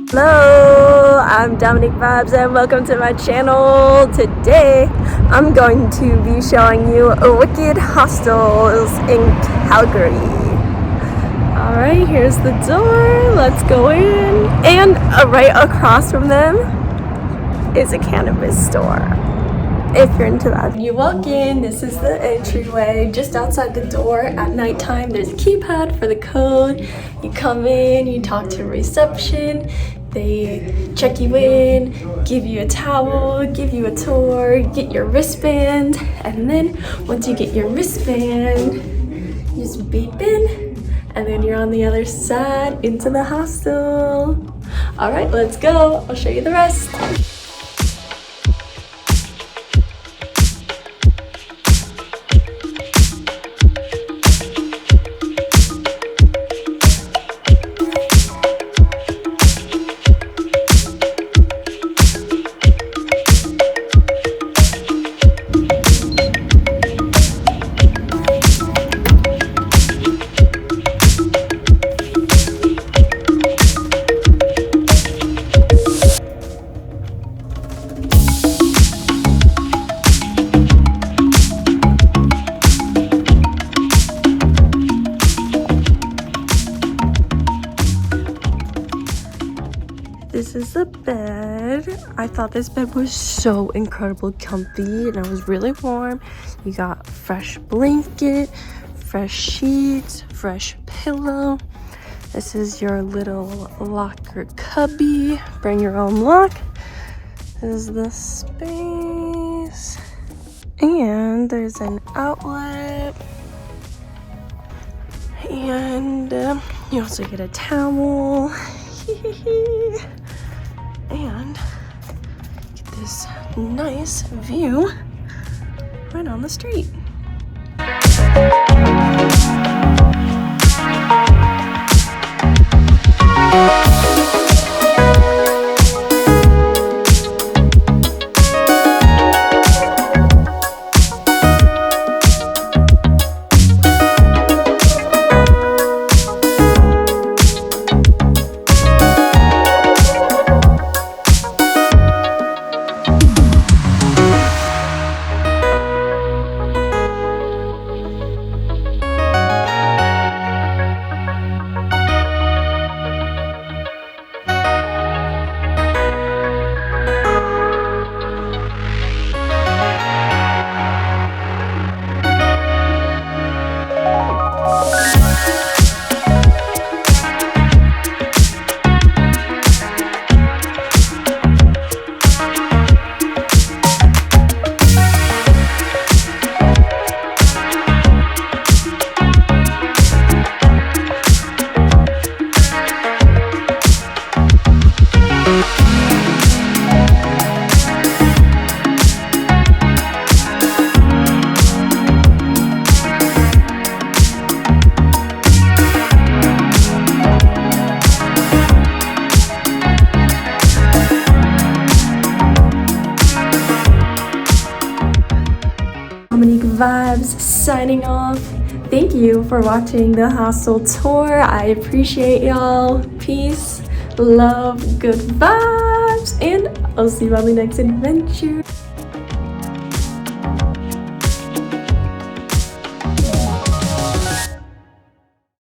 Hello, I'm Dominique Vibez and welcome to my channel. Today I'm going to be showing you Wicked Hostels in Calgary. Alright, here's the door. Let's go in. And right across from them is a cannabis store. If you're into that. You walk in, this is the entryway. Just outside the door at nighttime, there's a keypad for the code. You come in, you talk to reception. They check you in, give you a towel, give you a tour, get your wristband, and then once you get your wristband, you just beep in, and then you're on the other side into the hostel. All right, let's go. I'll show you the rest. This is the bed. I thought this bed was so incredibly comfy and it was really warm. You got fresh blanket, fresh sheets, fresh pillow. This is your little locker cubby. Bring your own lock. This is the space. And there's an outlet. And you also get a towel. And get this nice view right on the street. Dominique Vibez signing off. Thank you for watching the hostel tour. I appreciate y'all. Peace, love, good vibes, and I'll see you on the next adventure.